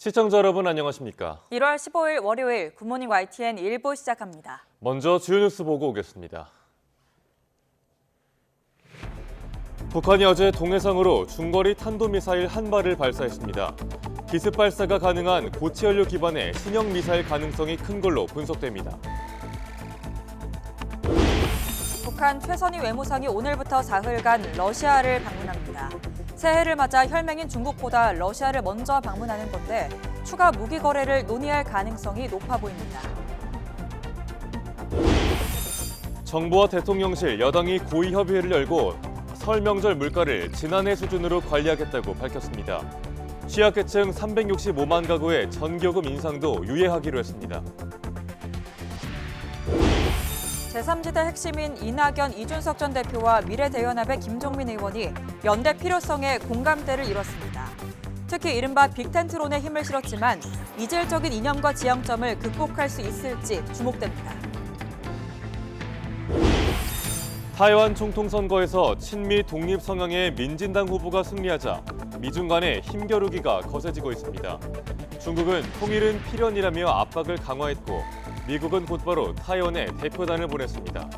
시청자 여러분 안녕하십니까? 1월 15일 월요일 굿모닝 YTN 1부 시작합니다. 먼저 주요 뉴스 보고 오겠습니다. 북한이 어제 동해상으로 중거리 탄도미사일 한 발을 발사했습니다. 기습 발사가 가능한 고체 연료 기반의 신형 미사일 가능성이 큰 걸로 분석됩니다. 북한 최선희 외무상이 오늘부터 사흘간 러시아를 방문합니다. 새해를 맞아 혈맹인 중국보다 러시아를 먼저 방문하는 건데 추가 무기 거래를 논의할 가능성이 높아 보입니다. 정부와 대통령실, 여당이 고위 협의회를 열고 설 명절 물가를 지난해 수준으로 관리하겠다고 밝혔습니다. 취약계층 365만 가구의 전기요금 인상도 유예하기로 했습니다. 제3지대 핵심인 이낙연, 이준석 전 대표와 미래대연합의 김종민 의원이 연대 필요성에 공감대를 이뤘습니다. 특히 이른바 빅텐트론에 힘을 실었지만 이질적인 이념과 지향점을 극복할 수 있을지 주목됩니다. 타이완 총통 선거에서 친미 독립 성향의 민진당 후보가 승리하자 미중 간의 힘겨루기가 거세지고 있습니다. 중국은 통일은 필연이라며 압박을 강화했고 미국은 곧바로 타이완에 대표단을 보냈습니다.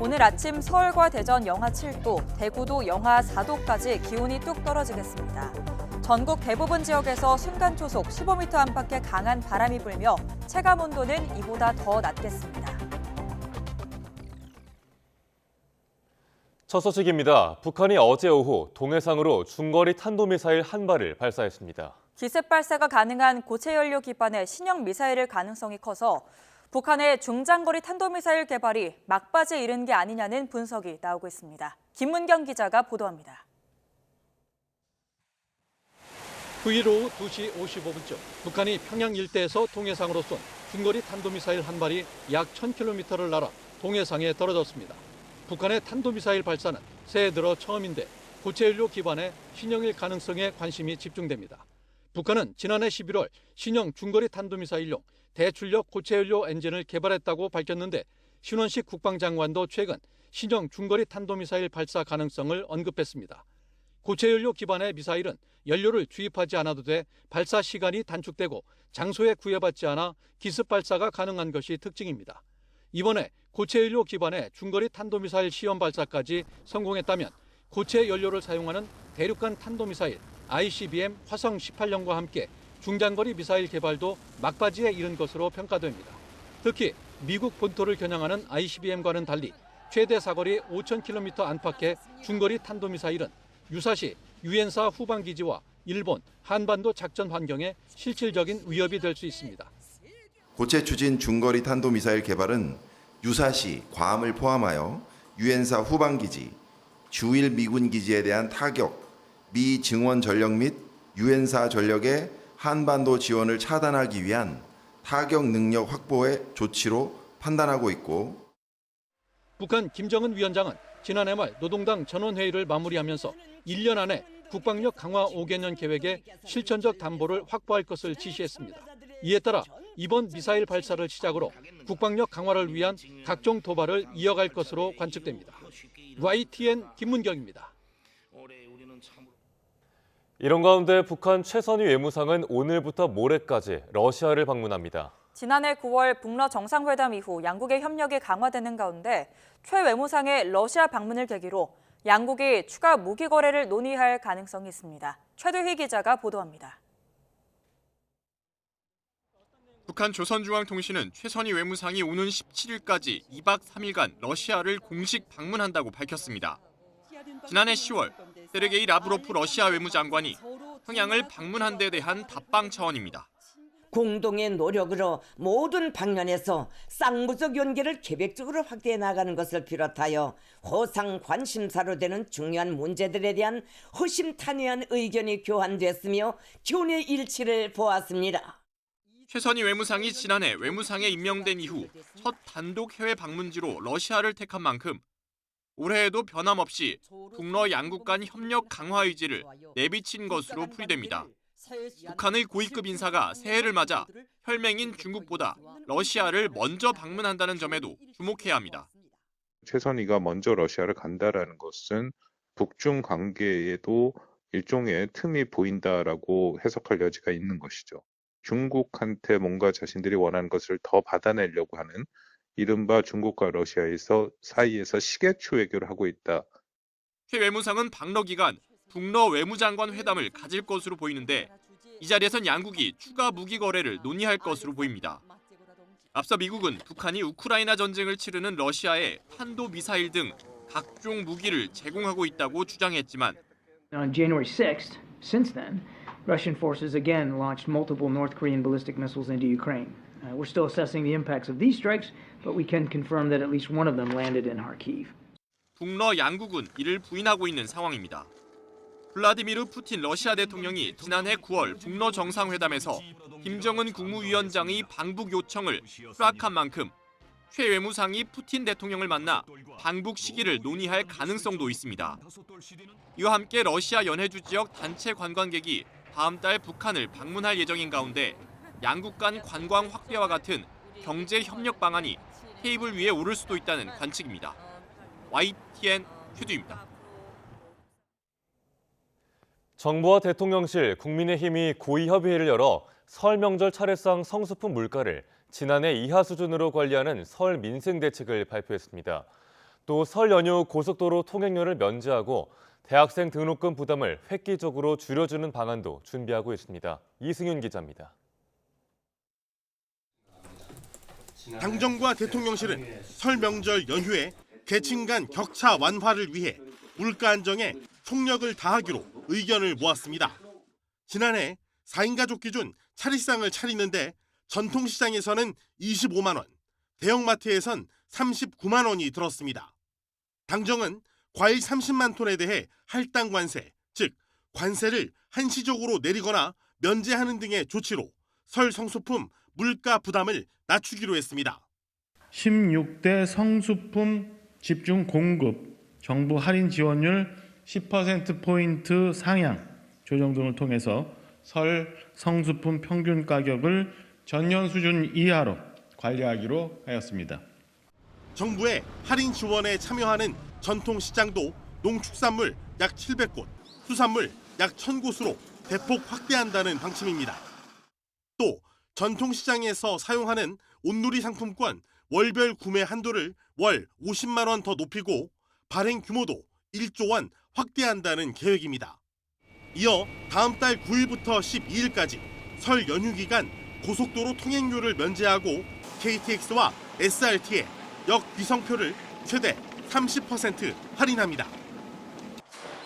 오늘 아침 서울과 대전 영하 7도, 대구도 영하 4도까지 기온이 뚝 떨어지겠습니다. 전국 대부분 지역에서 순간 초속 15m 안팎의 강한 바람이 불며 체감 온도는 이보다 더 낮겠습니다. 첫 소식입니다. 북한이 어제 오후 동해상으로 중거리 탄도미사일 한 발을 발사했습니다. 기습 발사가 가능한 고체 연료 기반의 신형 미사일일 가능성이 커서 북한의 중장거리 탄도미사일 개발이 막바지에 이른 게 아니냐는 분석이 나오고 있습니다. 김문경 기자가 보도합니다. 후일 오후 2시 55분쯤 북한이 평양 일대에서 동해상으로 쏜 중거리 탄도미사일 한 발이 약 1000km를 날아 동해상에 떨어졌습니다. 북한의 탄도미사일 발사는 새해 들어 처음인데 고체 연료 기반의 신형일 가능성에 관심이 집중됩니다. 북한은 지난해 11월 신형 중거리 탄도미사일용 대출력 고체 연료 엔진을 개발했다고 밝혔는데 신원식 국방장관도 최근 신형 중거리 탄도미사일 발사 가능성을 언급했습니다. 고체 연료 기반의 미사일은 연료를 주입하지 않아도 돼 발사 시간이 단축되고 장소에 구애받지 않아 기습 발사가 가능한 것이 특징입니다. 이번에 고체 연료 기반의 중거리 탄도미사일 시험 발사까지 성공했다면 고체 연료를 사용하는 대륙간 탄도미사일 ICBM 화성 18형과 함께 중장거리 미사일 개발도 막바지에 이른 것으로 평가됩니다. 특히 미국 본토를 겨냥하는 ICBM과는 달리 최대 사거리 5,000km 안팎의 중거리 탄도미사일은 유사시 유엔사 후방기지와 일본, 한반도 작전 환경에 실질적인 위협이 될 수 있습니다. 고체 추진 중거리 탄도미사일 개발은 유사시 괌을 포함하여 유엔사 후방기지, 주일 미군 기지에 대한 타격, 미 증원 전력 및 유엔사 전력의 한반도 지원을 차단하기 위한 타격 능력 확보의 조치로 판단하고 있고 북한 김정은 위원장은 지난해 말 노동당 전원회의를 마무리하면서 1년 안에 국방력 강화 5개년 계획에 실천적 담보를 확보할 것을 지시했습니다. 이에 따라 이번 미사일 발사를 시작으로 국방력 강화를 위한 각종 도발을 이어갈 것으로 관측됩니다. YTN 김문경입니다. 이런 가운데 북한 최선희 외무상은 오늘부터 모레까지 러시아를 방문합니다. 지난해 9월 북러 정상회담 이후 양국의 협력이 강화되는 가운데 최 외무상의 러시아 방문을 계기로 양국이 추가 무기 거래를 논의할 가능성이 있습니다. 최두희 기자가 보도합니다. 북한 조선중앙통신은 최선희 외무상이 오는 17일까지 2박 3일간 러시아를 공식 방문한다고 밝혔습니다. 지난해 10월 세르게이 라브로프 러시아 외무장관이 평양을 방문한 데 대한 답방 차원입니다. 공동의 노력으로 모든 방면에서 쌍무적 연계를 계획적으로 확대해 나가는 것을 비롯하여 호상 관심사로 되는 중요한 문제들에 대한 허심탄회한 의견이 교환됐으며 교내 일치를 보았습니다. 최선희 외무상이 지난해 외무상에 임명된 이후 첫 단독 해외 방문지로 러시아를 택한 만큼 올해에도 변함없이 북러 양국 간 협력 강화 의지를 내비친 것으로 풀이됩니다. 북한의 고위급 인사가 새해를 맞아 혈맹인 중국보다 러시아를 먼저 방문한다는 점에도 주목해야 합니다. 최선희가 먼저 러시아를 간다라는 것은 북중 관계에도 일종의 틈이 보인다라고 해석할 여지가 있는 것이죠. 중국한테 뭔가 자신들이 원하는 것을 더 받아내려고 하는 이른바 중국과 러시아에서 사이에서 시계추 외교를 하고 있다. 최 외무상은 방러 기간 북러 외무장관 회담을 가질 것으로 보이는데 이 자리에선 양국이 추가 무기 거래를 논의할 것으로 보입니다. 앞서 미국은 북한이 우크라이나 전쟁을 치르는 러시아에 탄도미사일 등 각종 무기를 제공하고 있다고 주장했지만 On January 6th, since then, Russian forces again launched multiple North Korean ballistic missiles into Ukraine. We're still assessing the impacts of these strikes, but we can confirm that at least one of them landed in Kharkiv. 북러 양국은 이를 부인하고 있는 상황입니다. 블라디미르 푸틴 러시아 대통령이 지난해 9월 북러 정상회담에서 김정은 국무위원장의 방북 요청을 수락한 만큼 최 외무상이 푸틴 대통령을 만나 방북 시기를 논의할 가능성도 있습니다. 이와 함께 러시아 연해주 지역 단체 관광객이 다음 달 북한을 방문할 예정인 가운데 양국 간 관광 확대와 같은 경제 협력 방안이 테이블 위에 오를 수도 있다는 관측입니다. YTN 최두입니다. 정부와 대통령실, 국민의힘이 고위협의회를 열어 설 명절 차례상 성수품 물가를 지난해 이하 수준으로 관리하는 설 민생 대책을 발표했습니다. 또 설 연휴 고속도로 통행료를 면제하고 대학생 등록금 부담을 획기적으로 줄여주는 방안도 준비하고 있습니다. 이승윤 기자입니다. 당정과 대통령실은 설 명절 연휴에 계층 간 격차 완화를 위해 물가 안정에 총력을 다하기로 의견을 모았습니다. 지난해 4인 가족 기준 차례상을 차리는데 전통시장에서는 25만 원, 대형마트에선 39만 원이 들었습니다. 당정은 과일 30만 톤에 대해 할당 관세, 즉 관세를 한시적으로 내리거나 면제하는 등의 조치로 설 성수품 물가 부담을 낮추기로 했습니다. 16대 성수품 집중 공급, 정부 할인 지원율 10%포인트 상향 조정 등을 통해서 설 성수품 평균 가격을 전년 수준 이하로 관리하기로 하였습니다. 정부의 할인 지원에 참여하는 전통시장도 농축산물 약 700곳, 수산물 약 1000곳으로 대폭 확대한다는 방침입니다. 또 전통시장에서 사용하는 온누리 상품권 월별 구매 한도를 월 50만 원 더 높이고 발행 규모도 1조 원 확대한다는 계획입니다. 이어 다음 달 9일부터 12일까지 설 연휴 기간 고속도로 통행료를 면제하고 KTX와 SRT의 역 귀성표를 최대 30% 할인합니다.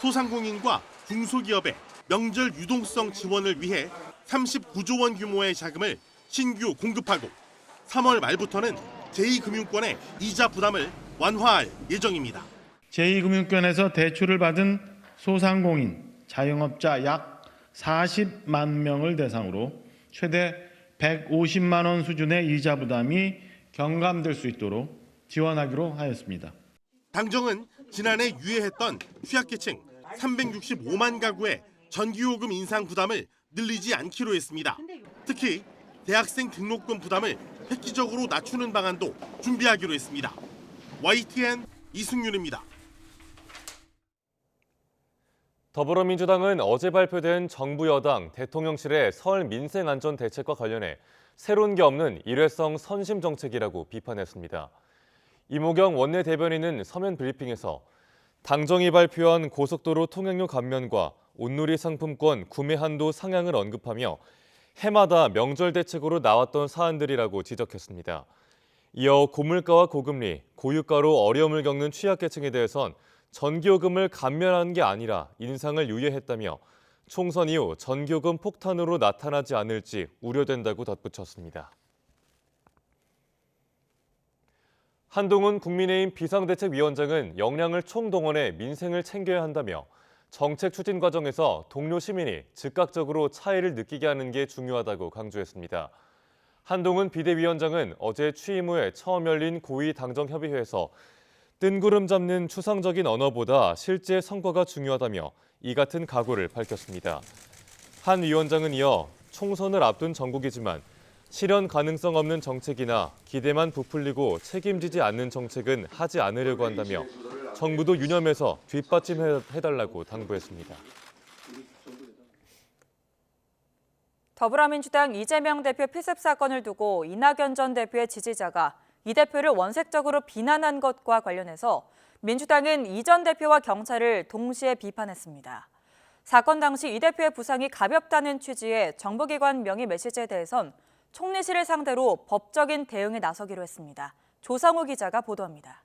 소상공인과 중소기업의 명절 유동성 지원을 위해 39조 원 규모의 자금을 신규 공급하고 3월 말부터는 제2금융권의 이자 부담을 완화할 예정입니다. 제2금융권에서 대출을 받은 소상공인, 자영업자 약 40만 명을 대상으로 최대 150만 원 수준의 이자 부담이 경감될 수 있도록 지원하기로 하였습니다. 당정은 지난해 유예했던 취약계층 365만 가구의 전기요금 인상 부담을 늘리지 않기로 했습니다. 특히 대학생 등록금 부담을 획기적으로 낮추는 방안도 준비하기로 했습니다. YTN 이승윤입니다. 더불어민주당은 어제 발표된 정부 여당 대통령실의 설 민생 안전 대책과 관련해 새로운 게 없는 일회성 선심 정책이라고 비판했습니다. 이모경 원내대변인은 서면 브리핑에서 당정이 발표한 고속도로 통행료 감면과 온누리 상품권 구매 한도 상향을 언급하며 해마다 명절 대책으로 나왔던 사안들이라고 지적했습니다. 이어 고물가와 고금리, 고유가로 어려움을 겪는 취약계층에 대해선 전기요금을 감면한 게 아니라 인상을 유예했다며 총선 이후 전기요금 폭탄으로 나타나지 않을지 우려된다고 덧붙였습니다. 한동훈 국민의힘 비상대책위원장은 역량을 총동원해 민생을 챙겨야 한다며 정책 추진 과정에서 동료 시민이 즉각적으로 차이를 느끼게 하는 게 중요하다고 강조했습니다. 한동훈 비대위원장은 어제 취임 후에 처음 열린 고위 당정협의회에서 뜬구름 잡는 추상적인 언어보다 실제 성과가 중요하다며 이 같은 각오를 밝혔습니다. 한 위원장은 이어 총선을 앞둔 정국이지만 실현 가능성 없는 정책이나 기대만 부풀리고 책임지지 않는 정책은 하지 않으려고 한다며 정부도 유념해서 뒷받침해달라고 당부했습니다. 더불어민주당 이재명 대표 피습 사건을 두고 이낙연 전 대표의 지지자가 이 대표를 원색적으로 비난한 것과 관련해서 민주당은 이 전 대표와 경찰을 동시에 비판했습니다. 사건 당시 이 대표의 부상이 가볍다는 취지의 정부기관 명의 메시지에 대해선 총리실을 상대로 법적인 대응에 나서기로 했습니다. 조성우 기자가 보도합니다.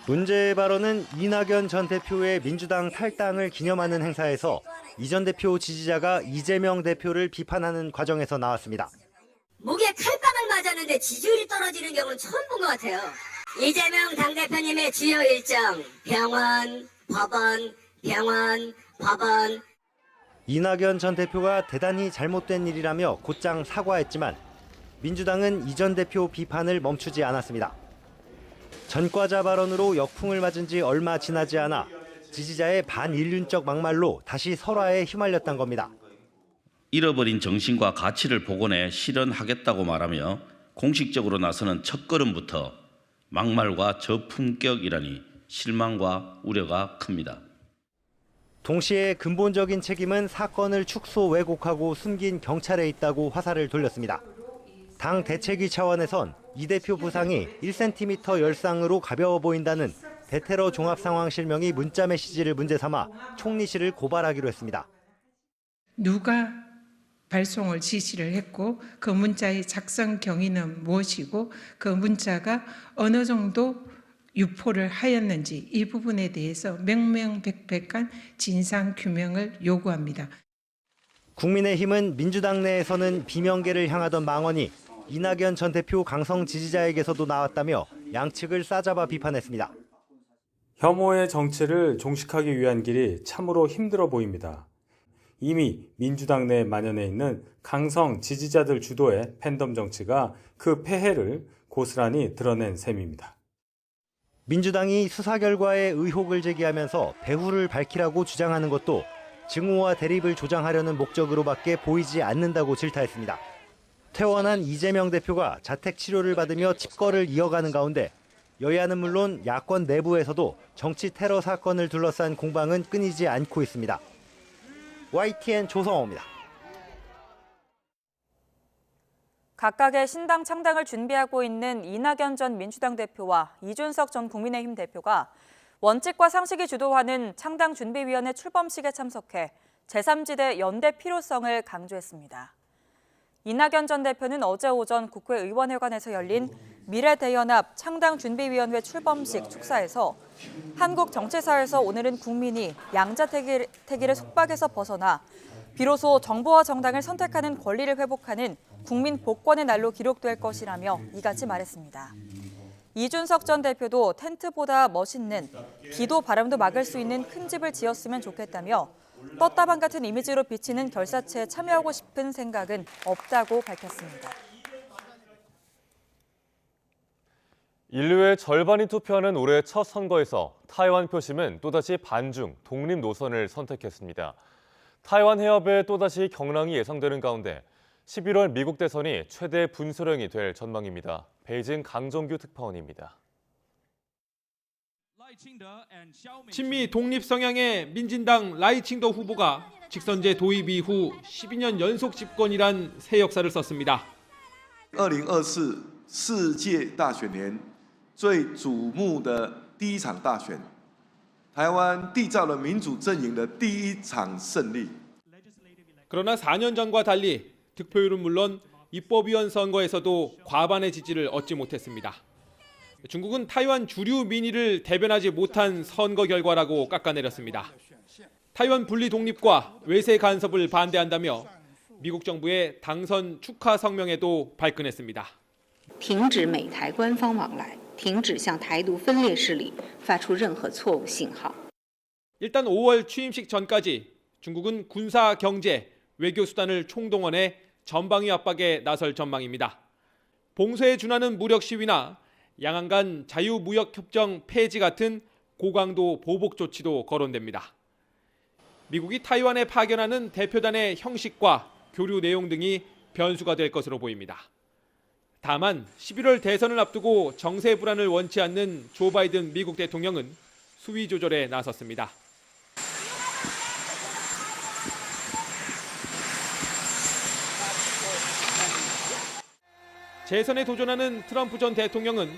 문제의 발언은 이낙연 전 대표의 민주당 탈당을 기념하는 행사에서 이 전 대표 지지자가 이재명 대표를 비판하는 과정에서 나왔습니다. 목에 칼빵을 맞았는데 지지율이 떨어지는 경우는 처음 본 것 같아요. 이재명 당대표님의 주요 일정, 병원, 법원. 이낙연 전 대표가 대단히 잘못된 일이라며 곧장 사과했지만 민주당은 이 전 대표 비판을 멈추지 않았습니다. 전과자 발언으로 역풍을 맞은 지 얼마 지나지 않아 지지자의 반인륜적 막말로 다시 설화에 휘말렸던 겁니다. 잃어버린 정신과 가치를 복원해 실현하겠다고 말하며 공식적으로 나서는 첫걸음부터 막말과 저품격이라니 실망과 우려가 큽니다. 동시에 근본적인 책임은 사건을 축소 왜곡하고 숨긴 경찰에 있다고 화살을 돌렸습니다. 당 대책위 차원에선 이 대표 부상이 1cm 열상으로 가벼워 보인다는 대테러 종합상황실명이 문자 메시지를 문제 삼아 총리실을 고발하기로 했습니다. 누가 발송을 지시를 했고 그 문자의 작성 경위는 무엇이고 그 문자가 어느 정도 유포를 하였는지 이 부분에 대해서 명명백백한 진상규명을 요구합니다. 국민의힘은 민주당 내에서는 비명계를 향하던 망언이 이낙연 전 대표 강성 지지자에게서도 나왔다며 양측을 싸잡아 비판했습니다. 혐오의 정치를 종식하기 위한 길이 참으로 힘들어 보입니다. 이미 민주당 내에 만연해 있는 강성 지지자들 주도의 팬덤 정치가 그 폐해를 고스란히 드러낸 셈입니다. 민주당이 수사 결과에 의혹을 제기하면서 배후를 밝히라고 주장하는 것도 증오와 대립을 조장하려는 목적으로밖에 보이지 않는다고 질타했습니다. 퇴원한 이재명 대표가 자택 치료를 받으며 집거를 이어가는 가운데 여야는 물론 야권 내부에서도 정치 테러 사건을 둘러싼 공방은 끊이지 않고 있습니다. YTN 조성호입니다. 각각의 신당 창당을 준비하고 있는 이낙연 전 민주당 대표와 이준석 전 국민의힘 대표가 원칙과 상식이 주도하는 창당준비위원회 출범식에 참석해 제3지대 연대 필요성을 강조했습니다. 이낙연 전 대표는 어제 오전 국회의원회관에서 열린 미래대연합 창당준비위원회 출범식 축사에서 한국 정치사에서 오늘은 국민이 양자택일의 속박에서 벗어나 비로소 정부와 정당을 선택하는 권리를 회복하는 국민 복권의 날로 기록될 것이라며 이같이 말했습니다. 이준석 전 대표도 텐트보다 멋있는 비도 바람도 막을 수 있는 큰 집을 지었으면 좋겠다며 떴다방 같은 이미지로 비치는 결사체에 참여하고 싶은 생각은 없다고 밝혔습니다. 인류의 절반이 투표하는 올해 첫 선거에서 타이완 표심은 또다시 반중, 독립 노선을 선택했습니다. 타이완 해협에 또다시 경랑이 예상되는 가운데 11월 미국 대선이 최대 분수령이 될 전망입니다. 베이징 강정규 특파원입니다. 친미 독립 성향의 민진당 라이칭더 후보가 직선제 도입 이후 12년 연속 집권이란 새 역사를 썼습니다. 2024世界大选年最瞩目的第一场大选，台湾缔造了民主阵营的第一场胜利。 그러나 4년 전과 달리 득표율은 물론 입법위원 선거에서도 과반의 지지를 얻지 못했습니다. 중국은 타이완 주류 민의를 대변하지 못한 선거 결과라고 깎아내렸습니다. 타이완 분리 독립과 외세 간섭을 반대한다며 미국 정부의 당선 축하 성명에도 발끈했습니다. 停止美台官方往来，停止向台独分裂势力发出任何错误信号。 일단 5월 취임식 전까지 중국은 군사, 경제, 외교 수단을 총동원해 전방위 압박에 나설 전망입니다. 봉쇄에 준하는 무력 시위나 양안 간 자유무역협정 폐지 같은 고강도 보복 조치도 거론됩니다. 미국이 타이완에 파견하는 대표단의 형식과 교류 내용 등이 변수가 될 것으로 보입니다. 다만 11월 대선을 앞두고 정세 불안을 원치 않는 조 바이든 미국 대통령은 수위 조절에 나섰습니다. 재선에 도전하는 트럼프 전 대통령은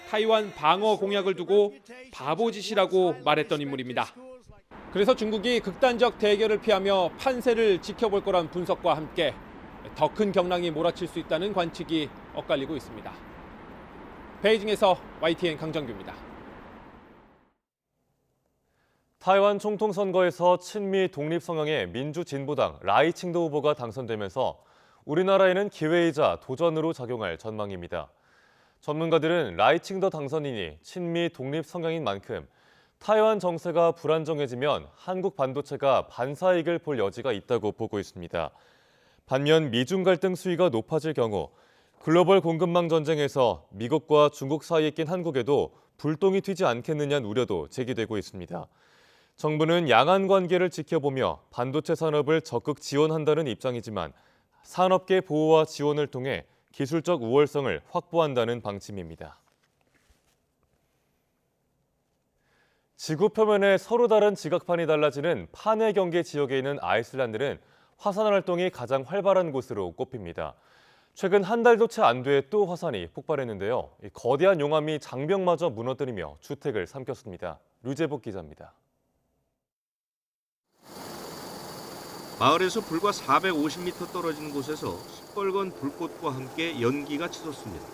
타이완 방어 공약을 두고 바보짓이라고 말했던 인물입니다. 그래서 중국이 극단적 대결을 피하며 판세를 지켜볼 거란 분석과 함께 더 큰 경랑이 몰아칠 수 있다는 관측이 엇갈리고 있습니다. 베이징에서 YTN 강정규입니다. 타이완 총통 선거에서 친미 독립 성향의 민주진보당 라이칭도 후보가 당선되면서 우리나라에는 기회이자 도전으로 작용할 전망입니다. 전문가들은 라이칭더 당선인이 친미 독립 성향인 만큼 타이완 정세가 불안정해지면 한국 반도체가 반사이익을 볼 여지가 있다고 보고 있습니다. 반면 미중 갈등 수위가 높아질 경우 글로벌 공급망 전쟁에서 미국과 중국 사이에 낀 한국에도 불똥이 튀지 않겠느냐는 우려도 제기되고 있습니다. 정부는 양안 관계를 지켜보며 반도체 산업을 적극 지원한다는 입장이지만 산업계 보호와 지원을 통해 기술적 우월성을 확보한다는 방침입니다. 지구 표면에 서로 다른 지각판이 달라지는 판해 경계 지역에 있는 아이슬란드는 화산 활동이 가장 활발한 곳으로 꼽힙니다. 최근 한 달도 채 안 돼 또 화산이 폭발했는데요. 거대한 용암이 장벽마저 무너뜨리며 주택을 삼켰습니다. 류재복 기자입니다. 마을에서 불과 450m 떨어진 곳에서 시뻘건 불꽃과 함께 연기가 치솟습니다.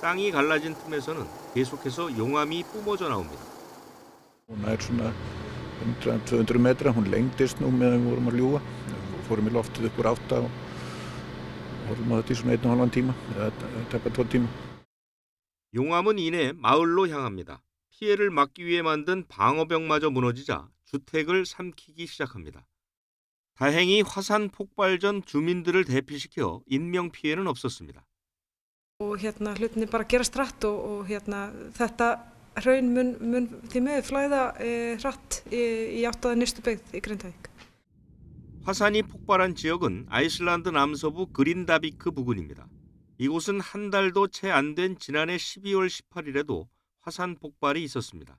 땅이 갈라진 틈에서는 계속해서 용암이 뿜어져 나옵니다. Nær svona 100-200 metra, hún lengdist nú meðan við vorum að ljúga. Við fórum í loftið upp úr 8 og horfum á þetta í svona 1,5 tíma, eða tæpa 2 tíma. 용암은 이내 마을로 향합니다. 피해를 막기 위해 만든 방어벽마저 무너지자 주택을 삼키기 시작합니다. 다행히 화산 폭발 전 주민들을 대피시켜 인명 피해는 없었습니다. hlutinni bara gerast hratt og þetta hraun mun því miður flæða hratt í átt að nyrstu byggð í Grindavík. 화산이 폭발한 지역은 아이슬란드 남서부 그린다비크 부근입니다. 이곳은 한 달도 채 안 된 지난해 12월 18일에도 화산 폭발이 있었습니다.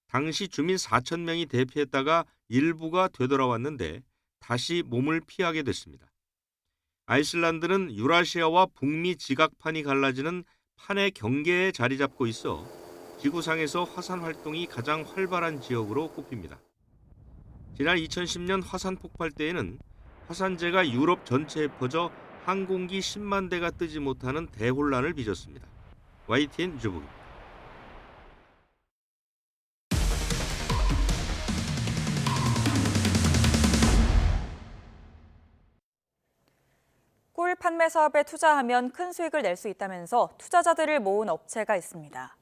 당시 주민 4,000명이 대피했다가 일부가 되돌아왔는데 다시 몸을 피하게 됐습니다. 아이슬란드는 유라시아와 북미 지각판이 갈라지는 판의 경계에 자리 잡고 있어 지구상에서 화산 활동이 가장 활발한 지역으로 꼽힙니다. 지난 2010년 화산 폭발 때에는 화산재가 유럽 전체에 퍼져 항공기 10만 대가 뜨지 못하는 대혼란을 빚었습니다. YTN 류재복입니다. 꿀 판매 사업에 투자하면 큰 수익을 낼 수 있다면서 투자자들을 모은 업체가 있습니다.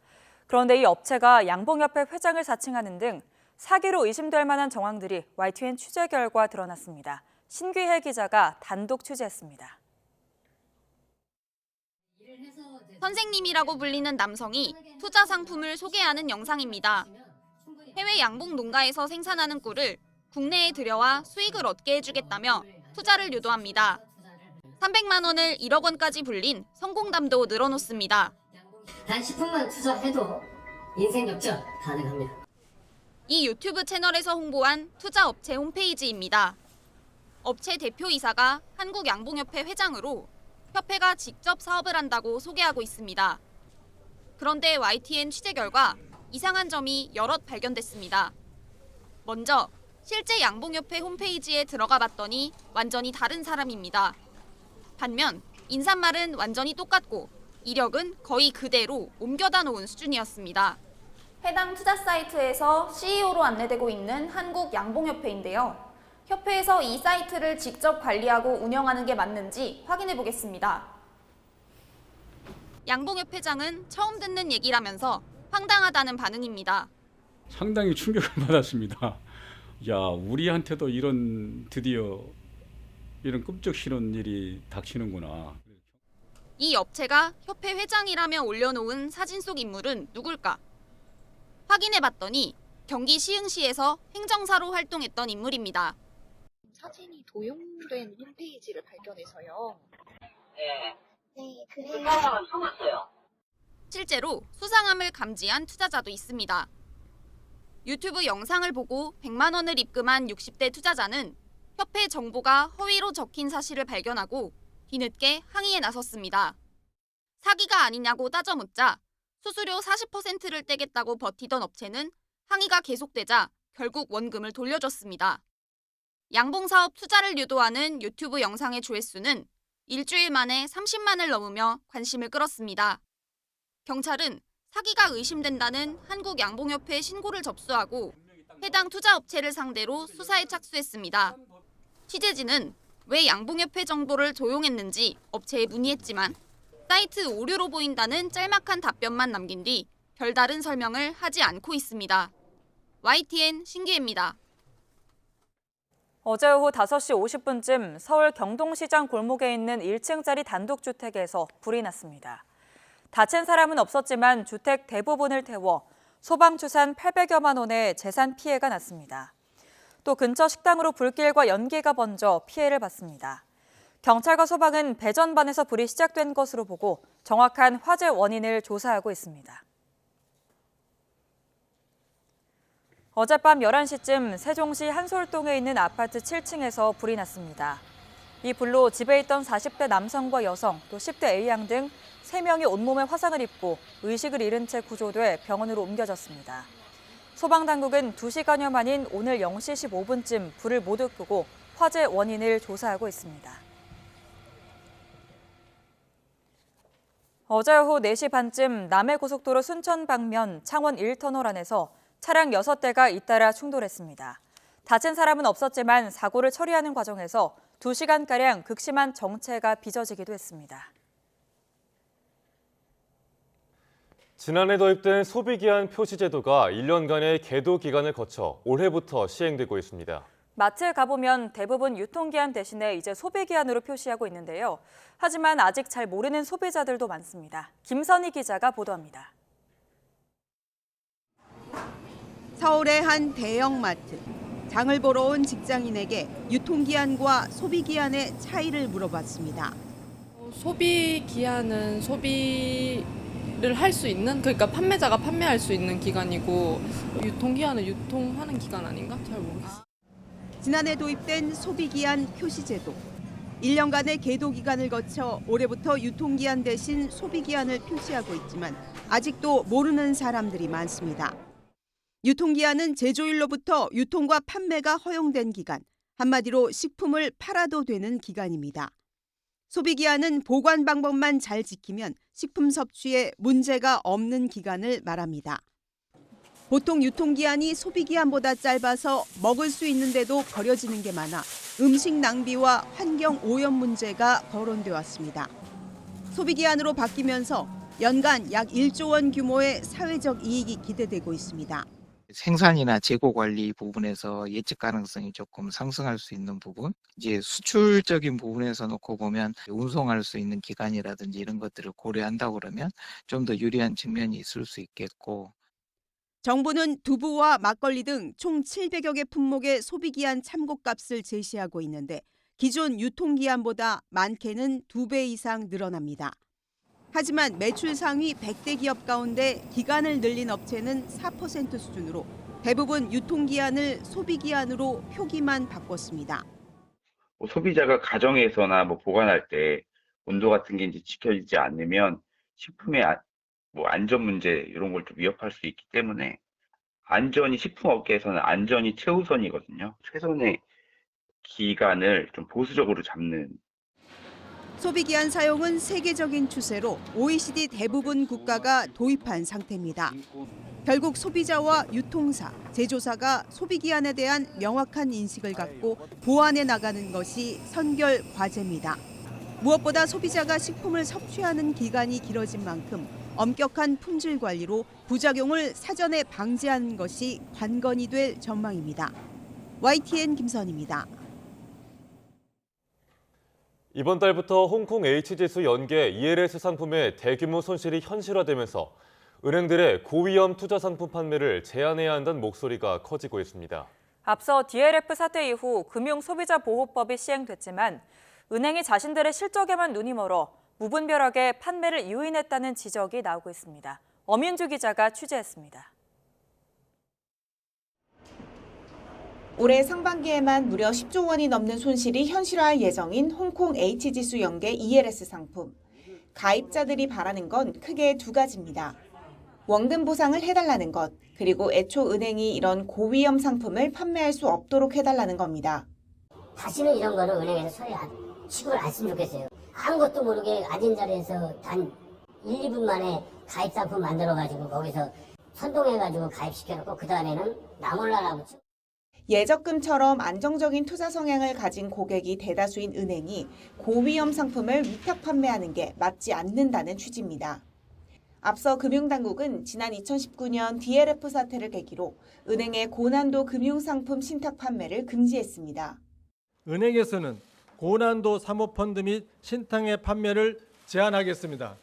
그런데 이 업체가 양봉협회 회장을 사칭하는 등 사기로 의심될 만한 정황들이 YTN 취재 결과 드러났습니다. 신귀혜 기자가 단독 취재했습니다. 선생님이라고 불리는 남성이 투자 상품을 소개하는 영상입니다. 해외 양봉 농가에서 생산하는 꿀을 국내에 들여와 수익을 얻게 해주겠다며 투자를 유도합니다. 300만 원을 1억 원까지 불린 성공담도 늘어놓습니다. 단 10분만 투자해도 인생 역전 가능합니다. 이 유튜브 채널에서 홍보한 투자업체 홈페이지입니다. 업체 대표이사가 한국양봉협회 회장으로 협회가 직접 사업을 한다고 소개하고 있습니다. 그런데 YTN 취재 결과 이상한 점이 여럿 발견됐습니다. 먼저 실제 양봉협회 홈페이지에 들어가 봤더니 완전히 다른 사람입니다. 반면 인사말은 완전히 똑같고 이력은 거의 그대로 옮겨다 놓은 수준이었습니다. 해당 투자 사이트에서 CEO로 안내되고 있는 한국양봉협회인데요. 협회에서 이 사이트를 직접 관리하고 운영하는 게 맞는지 확인해 보겠습니다. 양봉협회장은 처음 듣는 얘기라면서 황당하다는 반응입니다. 상당히 충격을 받았습니다. 야, 우리한테도 드디어 이런 끔찍스러운 일이 닥치는구나. 이 업체가 협회 회장이라며 올려놓은 사진 속 인물은 누굴까? 확인해봤더니 경기 시흥시에서 행정사로 활동했던 인물입니다. 사진이 도용된 홈페이지를 발견해서요. 네, 그래요. 실제로 수상함을 감지한 투자자도 있습니다. 유튜브 영상을 보고 100만 원을 입금한 60대 투자자는 협회 정보가 허위로 적힌 사실을 발견하고 뒤늦게 항의에 나섰습니다. 사기가 아니냐고 따져 묻자 수수료 40%를 떼겠다고 버티던 업체는 항의가 계속되자 결국 원금을 돌려줬습니다. 양봉사업 투자를 유도하는 유튜브 영상의 조회수는 일주일 만에 30만을 넘으며 관심을 끌었습니다. 경찰은 사기가 의심된다는 한국양봉협회 신고를 접수하고 해당 투자업체를 상대로 수사에 착수했습니다. 취재진은 왜 양봉협회 정보를 조용했는지 업체에 문의했지만 사이트 오류로 보인다는 짤막한 답변만 남긴 뒤 별다른 설명을 하지 않고 있습니다. YTN 신기혜입니다. 어제 오후 5시 50분쯤 서울 경동시장 골목에 있는 1층짜리 단독주택에서 불이 났습니다. 다친 사람은 없었지만 주택 대부분을 태워 소방추산 800여만 원의 재산 피해가 났습니다. 또 근처 식당으로 불길과 연기가 번져 피해를 봤습니다. 경찰과 소방은 배전반에서 불이 시작된 것으로 보고 정확한 화재 원인을 조사하고 있습니다. 어젯밤 11시쯤 세종시 한솔동에 있는 아파트 7층에서 불이 났습니다. 이 불로 집에 있던 40대 남성과 여성, 또 10대 A양 등 3명이 온몸에 화상을 입고 의식을 잃은 채 구조돼 병원으로 옮겨졌습니다. 소방당국은 2시간여 만인 오늘 0시 15분쯤 불을 모두 끄고 화재 원인을 조사하고 있습니다. 어제 오후 4시 반쯤 남해고속도로 순천 방면 창원 1터널 안에서 차량 6대가 잇따라 충돌했습니다. 다친 사람은 없었지만 사고를 처리하는 과정에서 2시간가량 극심한 정체가 빚어지기도 했습니다. 지난해 도입된 소비기한 표시제도가 1년간의 계도 기간을 거쳐 올해부터 시행되고 있습니다. 마트에 가보면 대부분 유통기한 대신에 이제 소비기한으로 표시하고 있는데요. 하지만 아직 잘 모르는 소비자들도 많습니다. 김선희 기자가 보도합니다. 서울의 한 대형마트. 장을 보러 온 직장인에게 유통기한과 소비기한의 차이를 물어봤습니다. 소비기한은 소비를 할 수 있는, 그러니까 판매자가 판매할 수 있는 기간이고 유통기한은 유통하는 기간 아닌가? 잘 모르겠어요. 지난해 도입된 소비기한 표시제도. 1년간의 계도 기간을 거쳐 올해부터 유통기한 대신 소비기한을 표시하고 있지만 아직도 모르는 사람들이 많습니다. 유통기한은 제조일로부터 유통과 판매가 허용된 기간, 한마디로 식품을 팔아도 되는 기간입니다. 소비기한은 보관 방법만 잘 지키면 식품 섭취에 문제가 없는 기간을 말합니다. 보통 유통기한이 소비기한보다 짧아서 먹을 수 있는데도 버려지는 게 많아 음식 낭비와 환경 오염 문제가 거론돼 왔습니다. 소비기한으로 바뀌면서 연간 약 1조 원 규모의 사회적 이익이 기대되고 있습니다. 생산이나 재고 관리 부분에서 예측 가능성이 조금 상승할 수 있는 부분, 이제 수출적인 부분에서 놓고 보면 운송할 수 있는 기간이라든지 이런 것들을 고려한다고 그러면 좀 더 유리한 측면이 있을 수 있겠고. 정부는 두부와 막걸리 등 총 700여 개 품목의 소비기한 참고값을 제시하고 있는데 기존 유통기한보다 많게는 2배 이상 늘어납니다. 하지만 매출 상위 100대 기업 가운데 기간을 늘린 업체는 4% 수준으로 대부분 유통기한을 소비기한으로 표기만 바꿨습니다. 소비자가 가정에서나 보관할 때 온도 같은 게 이제 지켜지지 않으면 식품의 안전 문제 이런 걸 좀 위협할 수 있기 때문에 안전이 식품업계에서는 안전이 최우선이거든요. 최선의 기간을 좀 보수적으로 잡는. 소비기한 사용은 세계적인 추세로 OECD 대부분 국가가 도입한 상태입니다. 결국 소비자와 유통사, 제조사가 소비기한에 대한 명확한 인식을 갖고 보완해 나가는 것이 선결 과제입니다. 무엇보다 소비자가 식품을 섭취하는 기간이 길어진 만큼 엄격한 품질 관리로 부작용을 사전에 방지하는 것이 관건이 될 전망입니다. YTN 김선희입니다. 이번 달부터 홍콩 H지수 연계 ELS 상품의 대규모 손실이 현실화되면서 은행들의 고위험 투자 상품 판매를 제한해야 한다는 목소리가 커지고 있습니다. 앞서 DLF 사태 이후 금융소비자보호법이 시행됐지만 은행이 자신들의 실적에만 눈이 멀어 무분별하게 판매를 유인했다는 지적이 나오고 있습니다. 엄윤주 기자가 취재했습니다. 올해 상반기에만 무려 10조 원이 넘는 손실이 현실화할 예정인 홍콩 H지수 연계 ELS 상품. 가입자들이 바라는 건 크게 두 가지입니다. 원금 보상을 해달라는 것, 그리고 애초 은행이 이런 고위험 상품을 판매할 수 없도록 해달라는 겁니다. 다시는 이런 거를 은행에서 취급을 안 했으면 좋겠어요. 아무것도 모르게 앉은 자리에서 단 1, 2분 만에 가입 상품 만들어가지고 거기서 선동해가지고 가입시켜놓고 그 다음에는 나 몰라라고. 예적금처럼 안정적인 투자 성향을 가진 고객이 대다수인 은행이 고위험 상품을 위탁 판매하는 게 맞지 않는다는 취지입니다. 앞서 금융당국은 지난 2019년 DLF 사태를 계기로 은행의 고난도 금융상품 신탁 판매를 금지했습니다. 은행에서는 고난도 사모펀드 및 신탁의 판매를 제한하겠습니다.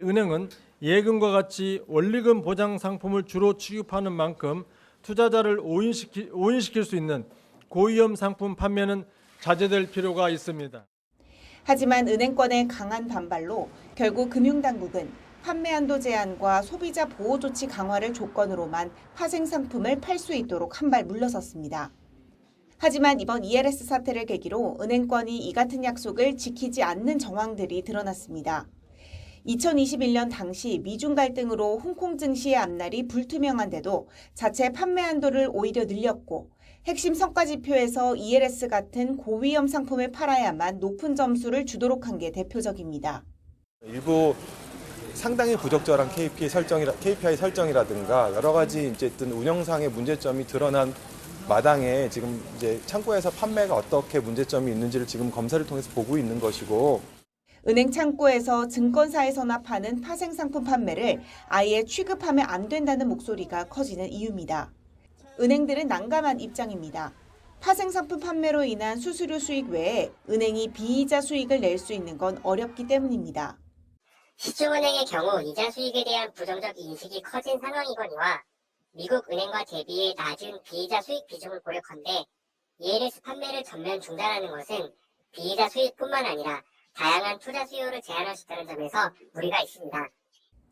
은행은 예금과 같이 원리금 보장 상품을 주로 취급하는 만큼 투자자를 오인시킬 수 있는 고위험 상품 판매는 자제될 필요가 있습니다. 하지만 은행권의 강한 반발로 결국 금융당국은 판매 한도 제한과 소비자 보호 조치 강화를 조건으로만 파생 상품을 팔 수 있도록 한 발 물러섰습니다. 하지만 이번 ELS 사태를 계기로 은행권이 이 같은 약속을 지키지 않는 정황들이 드러났습니다. 2021년 당시 미중 갈등으로 홍콩 증시의 앞날이 불투명한데도 자체 판매 한도를 오히려 늘렸고 핵심 성과 지표에서 ELS 같은 고위험 상품을 팔아야만 높은 점수를 주도록 한 게 대표적입니다. 일부 상당히 부적절한 KPI 설정이라든가 여러 가지 어쨌든 운영상의 문제점이 드러난 마당에 지금 이제 창구에서 판매가 어떻게 문제점이 있는지를 지금 검사를 통해서 보고 있는 것이고, 은행 창구에서 증권사에서나 파는 파생 상품 판매를 아예 취급하면 안 된다는 목소리가 커지는 이유입니다. 은행들은 난감한 입장입니다. 파생 상품 판매로 인한 수수료 수익 외에 은행이 비이자 수익을 낼 수 있는 건 어렵기 때문입니다. 시중은행의 경우 이자 수익에 대한 부정적 인식이 커진 상황이거니와 미국 은행과 대비해 낮은 비이자 수익 비중을 고려컨대 ELS 판매를 전면 중단하는 것은 비이자 수익뿐만 아니라 다양한 투자 수요를 제한할 수 있다는 점에서 무리가 있습니다.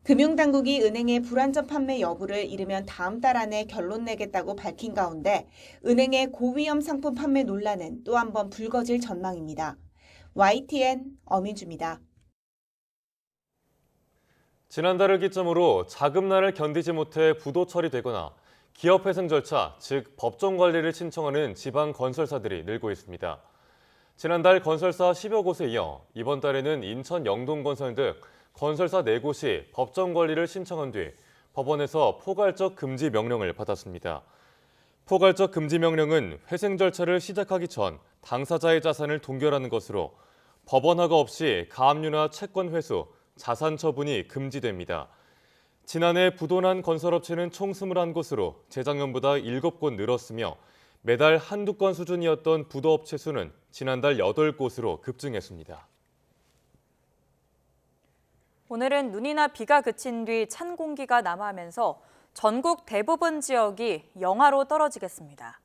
금융당국이 은행의 불안전 판매 여부를 이르면 다음 달 안에 결론 내겠다고 밝힌 가운데 은행의 고위험 상품 판매 논란은 또 한 번 불거질 전망입니다. YTN 엄인주입니다. 지난달을 기점으로 자금난을 견디지 못해 부도 처리되거나 기업 회생 절차, 즉 법정 관리를 신청하는 지방 건설사들이 늘고 있습니다. 지난달 건설사 10여 곳에 이어 이번 달에는 인천 영동건설 등 건설사 4곳이 법정 관리를 신청한 뒤 법원에서 포괄적 금지 명령을 받았습니다. 포괄적 금지 명령은 회생 절차를 시작하기 전 당사자의 자산을 동결하는 것으로 법원 허가 없이 가압류나 채권 회수, 자산 처분이 금지됩니다. 지난해 부도난 건설업체는 총 21곳으로 재작년보다 7곳 늘었으며 매달 한두 건 수준이었던 부도업체 수는 지난달 8곳으로 급증했습니다. 오늘은 눈이나 비가 그친 뒤 찬 공기가 남하하면서 전국 대부분 지역이 영하로 떨어지겠습니다.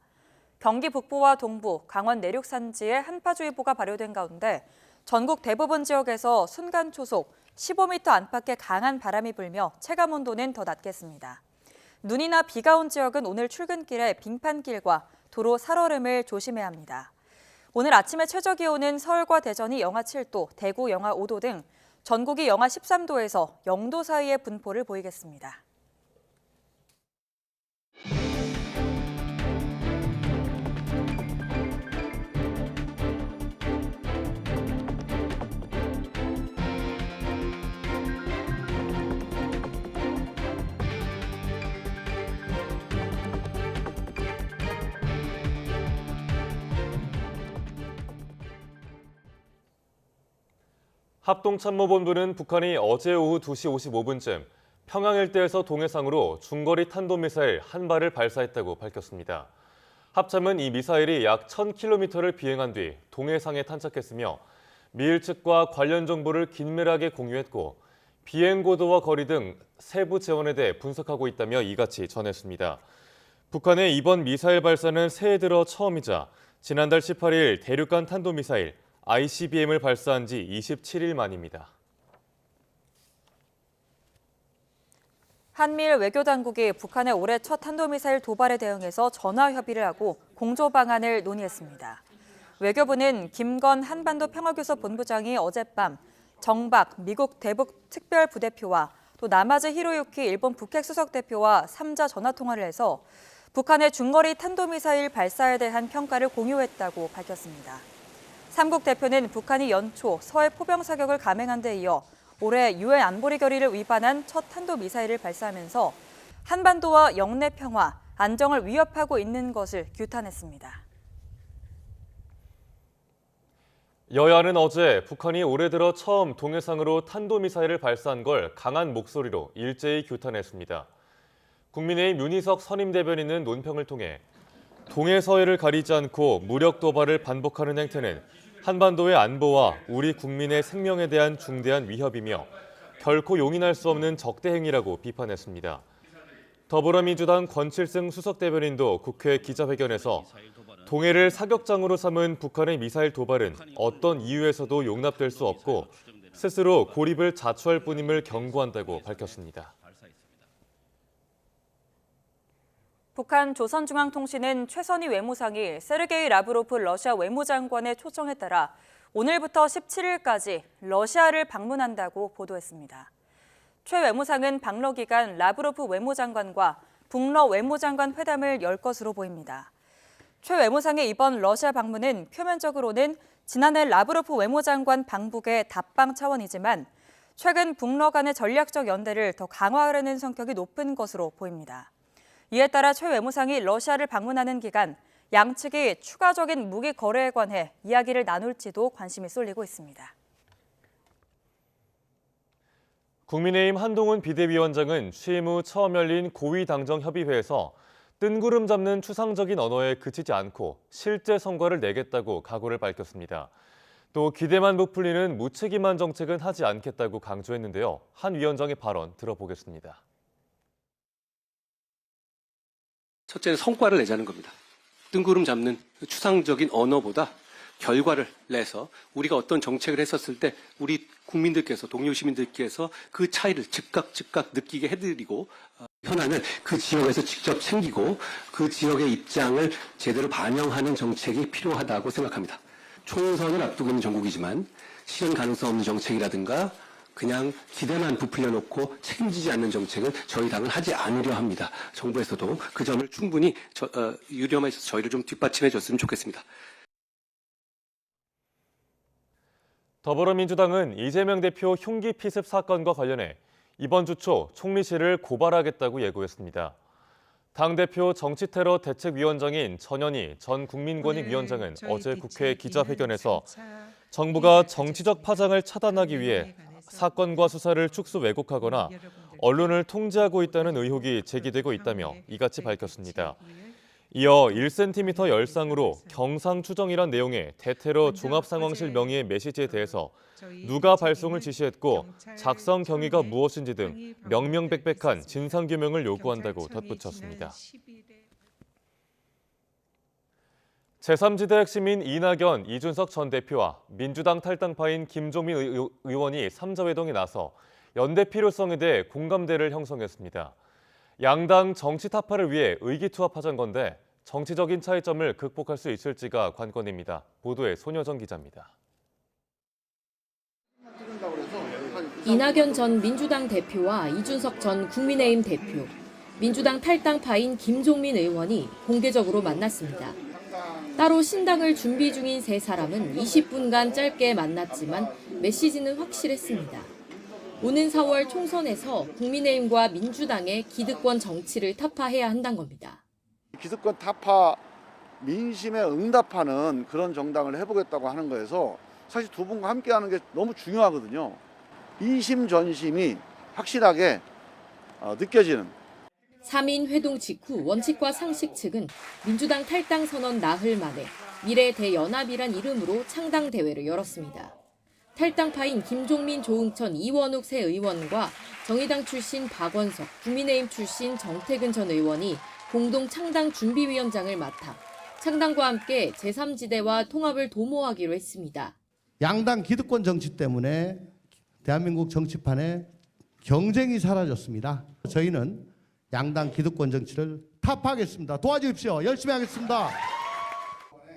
경기 북부와 동부, 강원 내륙 산지에 한파주의보가 발효된 가운데 전국 대부분 지역에서 순간 초속 15m 안팎의 강한 바람이 불며 체감온도는 더 낮겠습니다. 눈이나 비가 온 지역은 오늘 출근길에 빙판길과 도로 살얼음을 조심해야 합니다. 오늘 아침에 최저기온은 서울과 대전이 영하 7도, 대구 영하 5도 등 전국이 영하 13도에서 0도 사이의 분포를 보이겠습니다. 합동참모본부는 북한이 어제 오후 2시 55분쯤 평양 일대에서 동해상으로 중거리 탄도미사일 한 발을 발사했다고 밝혔습니다. 합참은 이 미사일이 약 1000km를 비행한 뒤 동해상에 탄착했으며 미일 측과 관련 정보를 긴밀하게 공유했고 비행 고도와 거리 등 세부 재원에 대해 분석하고 있다며 이같이 전했습니다. 북한의 이번 미사일 발사는 새해 들어 처음이자 지난달 18일 대륙간 탄도미사일 ICBM을 발사한 지 27일 만입니다. 한미일 외교당국이 북한의 올해 첫 탄도미사일 도발에 대응해서 전화 협의를 하고 공조 방안을 논의했습니다. 외교부는 김건 한반도 평화교섭 본부장이 어젯밤 정박 미국 대북 특별부대표와 또 나마즈 히로유키 일본 북핵 수석 대표와 3자 전화 통화를 해서 북한의 중거리 탄도미사일 발사에 대한 평가를 공유했다고 밝혔습니다. 3국 대표는 북한이 연초 서해 포병 사격을 감행한 데 이어 올해 유엔 안보리 결의를 위반한 첫 탄도미사일을 발사하면서 한반도와 영내 평화, 안정을 위협하고 있는 것을 규탄했습니다. 여야는 어제 북한이 올해 들어 처음 동해상으로 탄도미사일을 발사한 걸 강한 목소리로 일제히 규탄했습니다. 국민의힘 윤희석 선임대변인은 논평을 통해 동해서해를 가리지 않고 무력 도발을 반복하는 행태는 한반도의 안보와 우리 국민의 생명에 대한 중대한 위협이며 결코 용인할 수 없는 적대 행위라고 비판했습니다. 더불어민주당 권칠승 수석대변인도 국회 기자회견에서 동해를 사격장으로 삼은 북한의 미사일 도발은 어떤 이유에서도 용납될 수 없고 스스로 고립을 자초할 뿐임을 경고한다고 밝혔습니다. 북한 조선중앙통신은 최선희 외무상이 세르게이 라브로프 러시아 외무장관의 초청에 따라 오늘부터 17일까지 러시아를 방문한다고 보도했습니다. 최 외무상은 방러 기간 라브로프 외무장관과 북러 외무장관 회담을 열 것으로 보입니다. 최 외무상의 이번 러시아 방문은 표면적으로는 지난해 라브로프 외무장관 방북의 답방 차원이지만 최근 북러 간의 전략적 연대를 더 강화하려는 성격이 높은 것으로 보입니다. 이에 따라 최 외무상이 러시아를 방문하는 기간 양측이 추가적인 무기 거래에 관해 이야기를 나눌지도 관심이 쏠리고 있습니다. 국민의힘 한동훈 비대위원장은 취임 후 처음 열린 고위당정협의회에서 뜬구름 잡는 추상적인 언어에 그치지 않고 실제 성과를 내겠다고 각오를 밝혔습니다. 또 기대만 부풀리는 무책임한 정책은 하지 않겠다고 강조했는데요. 한 위원장의 발언 들어보겠습니다. 첫째는 성과를 내자는 겁니다. 뜬구름 잡는 추상적인 언어보다 결과를 내서 우리가 어떤 정책을 했었을 때 우리 국민들께서, 동료 시민들께서 그 차이를 즉각 느끼게 해드리고 현안을 그 지역에서 직접 챙기고 그 지역의 입장을 제대로 반영하는 정책이 필요하다고 생각합니다. 총선을 앞두고 있는 정국이지만 실현 가능성 없는 정책이라든가 그냥 기대만 부풀려 놓고 책임지지 않는 정책은 저희 당은 하지 않으려 합니다. 정부에서도 그 점을 충분히 유념해 있어서 저희를 좀 뒷받침해 줬으면 좋겠습니다. 더불어민주당은 이재명 대표 흉기 피습 사건과 관련해 이번 주 초 총리실을 고발하겠다고 예고했습니다. 당대표 정치테러 대책위원장인 전현희 전 국민권익위원장은 어제 국회 기자회견에서 정부가 정치적 파장을 차단하기 위해 사건과 수사를 축소 왜곡하거나 언론을 통제하고 있다는 의혹이 제기되고 있다며 이같이 밝혔습니다. 이어 1cm 열상으로 경상 추정이란 내용의 대테러 종합상황실 명의의 메시지에 대해서 누가 발송을 지시했고 작성 경위가 무엇인지 등 명명백백한 진상규명을 요구한다고 덧붙였습니다. 제3지대 핵심인 이낙연, 이준석 전 대표와 민주당 탈당파인 김종민 의원이 3자 회동에 나서 연대 필요성에 대해 공감대를 형성했습니다. 양당 정치 타파를 위해 의기투합하자는 건데 정치적인 차이점을 극복할 수 있을지가 관건입니다. 보도에 손여정 기자입니다. 이낙연 전 민주당 대표와 이준석 전 국민의힘 대표, 민주당 탈당파인 김종민 의원이 공개적으로 만났습니다. 따로 신당을 준비 중인 세 사람은 20분간 짧게 만났지만 메시지는 확실했습니다. 오는 4월 총선에서 국민의힘과 민주당의 기득권 정치를 타파해야 한다는 겁니다. 기득권 타파, 민심에 응답하는 그런 정당을 해보겠다고 하는 거에서 사실 두 분과 함께하는 게 너무 중요하거든요. 이심전심이 확실하게 느껴지는. 3인 회동 직후 원칙과 상식 측은 민주당 탈당 선언 나흘 만에 미래 대연합이란 이름으로 창당 대회를 열었습니다. 탈당파인 김종민, 조응천, 이원욱 새 의원과 정의당 출신 박원석, 국민의힘 출신 정태근 전 의원이 공동 창당 준비위원장을 맡아 창당과 함께 제3지대와 통합을 도모하기로 했습니다. 양당 기득권 정치 때문에 대한민국 정치판에 경쟁이 사라졌습니다. 저희는 양당 기득권 정치를 타파하겠습니다. 도와주십시오. 열심히 하겠습니다.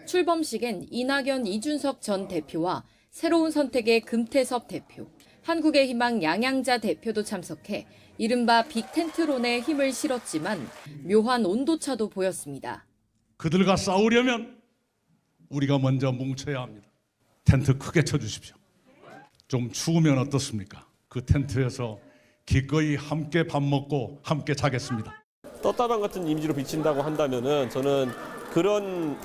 출범식엔 이낙연, 이준석 전 대표와 새로운 선택의 금태섭 대표, 한국의 희망 양양자 대표도 참석해 이른바 빅텐트론에 힘을 실었지만 묘한 온도차도 보였습니다. 그들과 싸우려면 우리가 먼저 뭉쳐야 합니다. 텐트 크게 쳐주십시오. 좀 추우면 어떻습니까? 그 텐트에서 기꺼이 함께 밥 먹고 함께 자겠습니다. 떴다방 같은 이미지로 비친다고 한다면은 저는 그런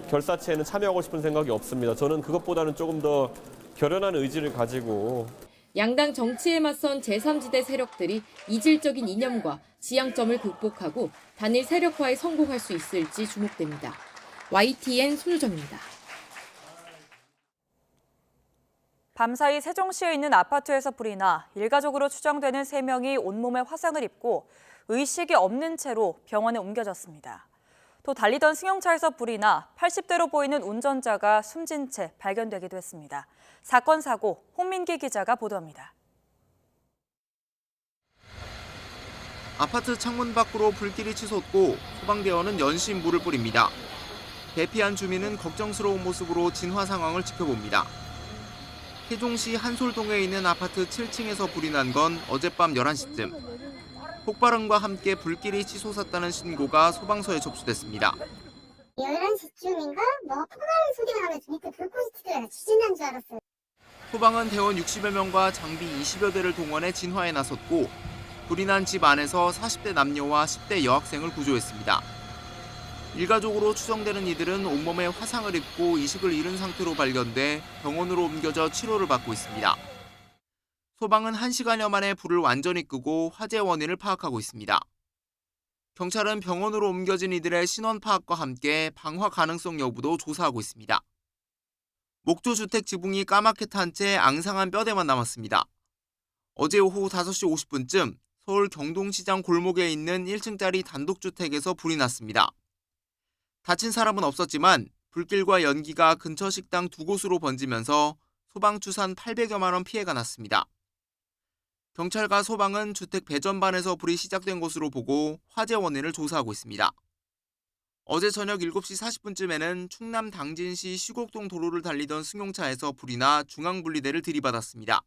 결사체에는 참여하고 싶은 생각이 없습니다. 저는 그것보다는 조금 더 결연한 의지를 가지고 양당 정치에 맞선 제3지대 세력들이 이질적인 이념과 지향점을 극복하고 단일 세력화에 성공할 수 있을지 주목됩니다. YTN 손유정입니다. 밤사이 세종시에 있는 아파트에서 불이 나 일가족으로 추정되는 3명이 온몸에 화상을 입고 의식이 없는 채로 병원에 옮겨졌습니다. 또 달리던 승용차에서 불이 나 80대로 보이는 운전자가 숨진 채 발견되기도 했습니다. 사건 사고 홍민기 기자가 보도합니다. 아파트 창문 밖으로 불길이 치솟고 소방대원은 연신 물을 뿌립니다. 대피한 주민은 걱정스러운 모습으로 진화 상황을 지켜봅니다. 세종시 한솔동에 있는 아파트 7층에서 불이 난 건 어젯밤 11시쯤. 폭발음과 함께 불길이 치솟았다는 신고가 소방서에 접수됐습니다. 11시쯤인가? 폭발하는 소리가 나면서 밑에 불꽃이 튀더라. 지진 난 줄 알았어요. 소방은 대원 60여 명과 장비 20여 대를 동원해 진화에 나섰고 불이 난 집 안에서 40대 남녀와 10대 여학생을 구조했습니다. 일가족으로 추정되는 이들은 온몸에 화상을 입고 의식을 잃은 상태로 발견돼 병원으로 옮겨져 치료를 받고 있습니다. 소방은 1시간여 만에 불을 완전히 끄고 화재 원인을 파악하고 있습니다. 경찰은 병원으로 옮겨진 이들의 신원 파악과 함께 방화 가능성 여부도 조사하고 있습니다. 목조 주택 지붕이 까맣게 탄 채 앙상한 뼈대만 남았습니다. 어제 오후 5시 50분쯤 서울 경동시장 골목에 있는 1층짜리 단독주택에서 불이 났습니다. 다친 사람은 없었지만 불길과 연기가 근처 식당 2곳으로 번지면서 소방 추산 800여만 원 피해가 났습니다. 경찰과 소방은 주택 배전반에서 불이 시작된 것으로 보고 화재 원인을 조사하고 있습니다. 어제 저녁 7시 40분쯤에는 충남 당진시 시곡동 도로를 달리던 승용차에서 불이 나 중앙분리대를 들이받았습니다.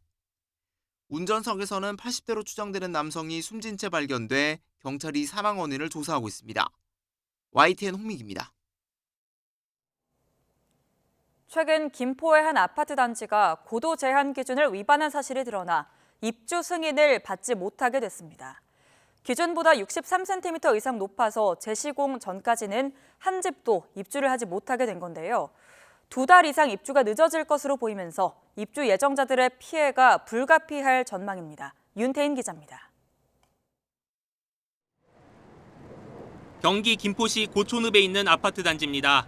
운전석에서는 80대로 추정되는 남성이 숨진 채 발견돼 경찰이 사망 원인을 조사하고 있습니다. YTN 홍민기입니다. 최근 김포의 한 아파트 단지가 고도 제한 기준을 위반한 사실이 드러나 입주 승인을 받지 못하게 됐습니다. 기준보다 63cm 이상 높아서 재시공 전까지는 한 집도 입주를 하지 못하게 된 건데요. 2달 이상 입주가 늦어질 것으로 보이면서 입주 예정자들의 피해가 불가피할 전망입니다. 윤태인 기자입니다. 경기 김포시 고촌읍에 있는 아파트 단지입니다.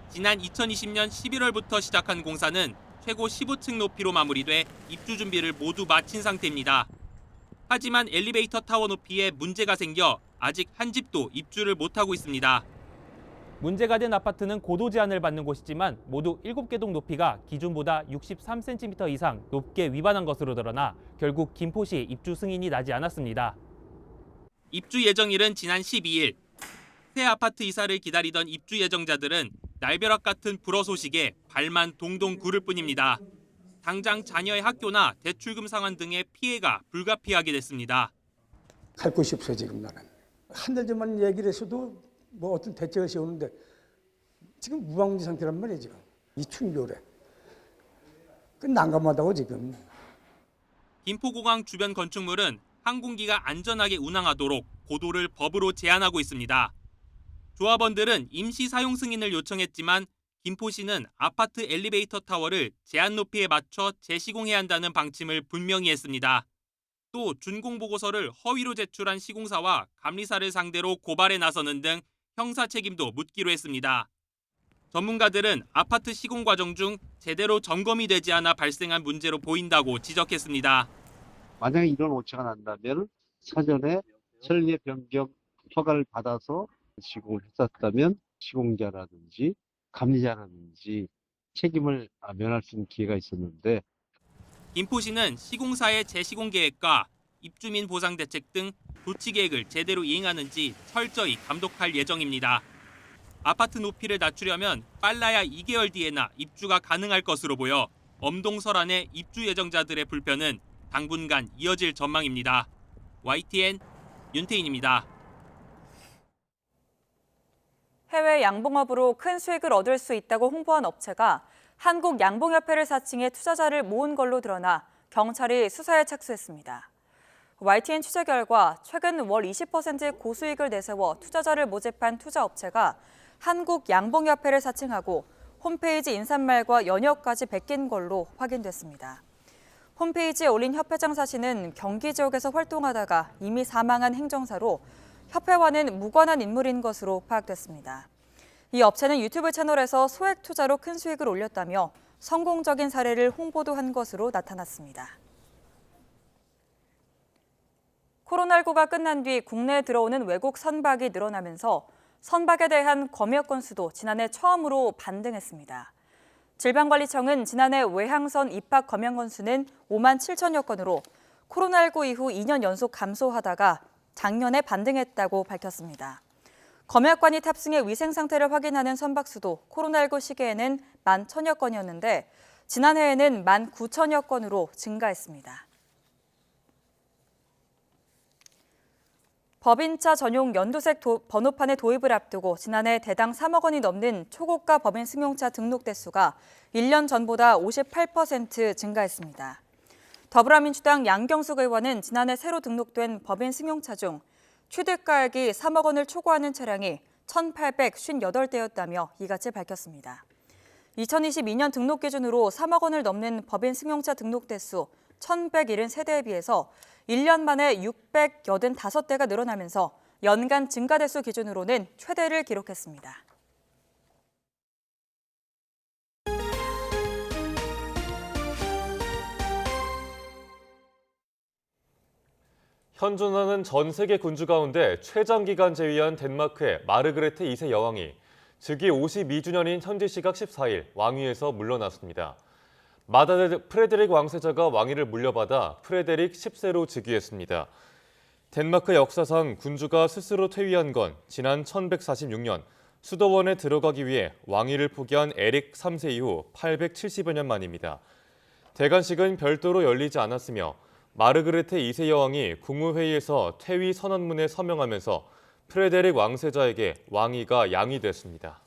지난 2020년 11월부터 시작한 공사는 최고 15층 높이로 마무리돼 입주 준비를 모두 마친 상태입니다. 하지만 엘리베이터 타워 높이에 문제가 생겨 아직 한 집도 입주를 못하고 있습니다. 문제가 된 아파트는 고도 제한을 받는 곳이지만 모두 7개 동 높이가 기준보다 63cm 이상 높게 위반한 것으로 드러나 결국 김포시 입주 승인이 나지 않았습니다. 입주 예정일은 지난 12일. 새 아파트 이사를 기다리던 입주 예정자들은 날벼락 같은 불어 소식에 발만 동동 구를 뿐입니다. 당장 자녀의 학교나 대출금 상환 등의 피해가 불가피하게 됐습니다. 갈 곳이 없어 지금 나는. 한 달 전만 얘기를 했어도 뭐 어떤 대책을 세우는데 지금 무방비 상태란 말이에요 지금. 이 충격에. 그 난감하다고 지금. 김포공항 주변 건축물은 항공기가 안전하게 운항하도록 고도를 법으로 제한하고 있습니다. 조합원들은 임시 사용 승인을 요청했지만 김포시는 아파트 엘리베이터 타워를 제한 높이에 맞춰 재시공해야 한다는 방침을 분명히 했습니다. 또 준공보고서를 허위로 제출한 시공사와 감리사를 상대로 고발에 나서는 등 형사 책임도 묻기로 했습니다. 전문가들은 아파트 시공 과정 중 제대로 점검이 되지 않아 발생한 문제로 보인다고 지적했습니다. 만약에 이런 오차가 난다면 사전에 설계 변경 허가를 받아서 시공을 했었다면 시공자라든지 감리자라든지 책임을 면할 수 있는 기회가 있었는데 김포시는 시공사의 재시공 계획과 입주민 보상 대책 등 조치 계획을 제대로 이행하는지 철저히 감독할 예정입니다. 아파트 높이를 낮추려면 빨라야 2개월 뒤에나 입주가 가능할 것으로 보여 엄동설안의 입주 예정자들의 불편은 당분간 이어질 전망입니다. YTN 윤태인입니다. 해외 양봉업으로 큰 수익을 얻을 수 있다고 홍보한 업체가 한국양봉협회를 사칭해 투자자를 모은 걸로 드러나 경찰이 수사에 착수했습니다. YTN 취재 결과 최근 월 20%의 고수익을 내세워 투자자를 모집한 투자업체가 한국양봉협회를 사칭하고 홈페이지 인사말과 연역까지 베낀 걸로 확인됐습니다. 홈페이지에 올린 협회장 사진은 경기 지역에서 활동하다가 이미 사망한 행정사로 협회와는 무관한 인물인 것으로 파악됐습니다. 이 업체는 유튜브 채널에서 소액 투자로 큰 수익을 올렸다며 성공적인 사례를 홍보도 한 것으로 나타났습니다. 코로나19가 끝난 뒤 국내에 들어오는 외국 선박이 늘어나면서 선박에 대한 검역 건수도 지난해 처음으로 반등했습니다. 질병관리청은 지난해 외항선 입학 검역 건수는 5만 7천여 건으로 코로나19 이후 2년 연속 감소하다가 작년에 반등했다고 밝혔습니다. 검역관이 탑승해 위생 상태를 확인하는 선박 수도 코로나19 시기에는 1만 1천여 건이었는데 지난해에는 1만 9천여 건으로 증가했습니다. 법인차 전용 연두색 번호판의 도입을 앞두고 지난해 대당 3억 원이 넘는 초고가 법인 승용차 등록 대수가 1년 전보다 58% 증가했습니다. 더불어민주당 양경숙 의원은 지난해 새로 등록된 법인 승용차 중 취득가액이 3억 원을 초과하는 차량이 1,858대였다며 이같이 밝혔습니다. 2022년 등록 기준으로 3억 원을 넘는 법인 승용차 등록 대수 1,173대에 비해서 1년 만에 685대가 늘어나면서 연간 증가 대수 기준으로는 최대를 기록했습니다. 현존하는 전 세계 군주 가운데 최장기간 재위한 덴마크의 마르그레테 2세 여왕이 즉위 52주년인 현지 시각 14일 왕위에서 물러났습니다. 프레데릭 왕세자가 왕위를 물려받아 프레데릭 10세로 즉위했습니다. 덴마크 역사상 군주가 스스로 퇴위한 건 지난 1146년 수도원에 들어가기 위해 왕위를 포기한 에릭 3세 이후 870여 년 만입니다. 대관식은 별도로 열리지 않았으며 마르그레테 2세 여왕이 국무회의에서 퇴위 선언문에 서명하면서 프레데릭 왕세자에게 왕위가 양위됐습니다.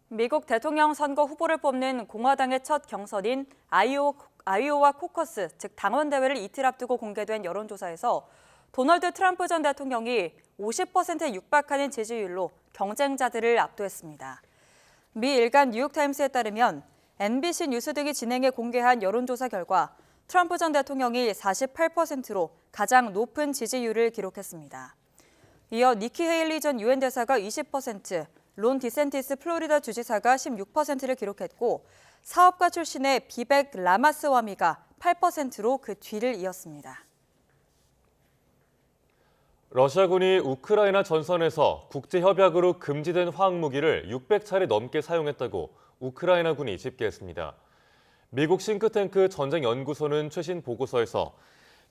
미국 대통령 선거 후보를 뽑는 공화당의 첫 경선인 아이오와 코커스, 즉 당원대회를 이틀 앞두고 공개된 여론조사에서 도널드 트럼프 전 대통령이 50%에 육박하는 지지율로 경쟁자들을 압도했습니다. 미 일간 뉴욕타임스에 따르면 MBC 뉴스 등이 진행해 공개한 여론조사 결과 트럼프 전 대통령이 48%로 가장 높은 지지율을 기록했습니다. 이어 니키 헤일리 전 유엔 대사가 20%, 론 디센티스 플로리다 주지사가 16%를 기록했고 사업가 출신의 비벡 라마스와미가 8%로 그 뒤를 이었습니다. 러시아군이 우크라이나 전선에서 국제협약으로 금지된 화학무기를 600차례 넘게 사용했다고 우크라이나군이 집계했습니다. 미국 싱크탱크 전쟁연구소는 최신 보고서에서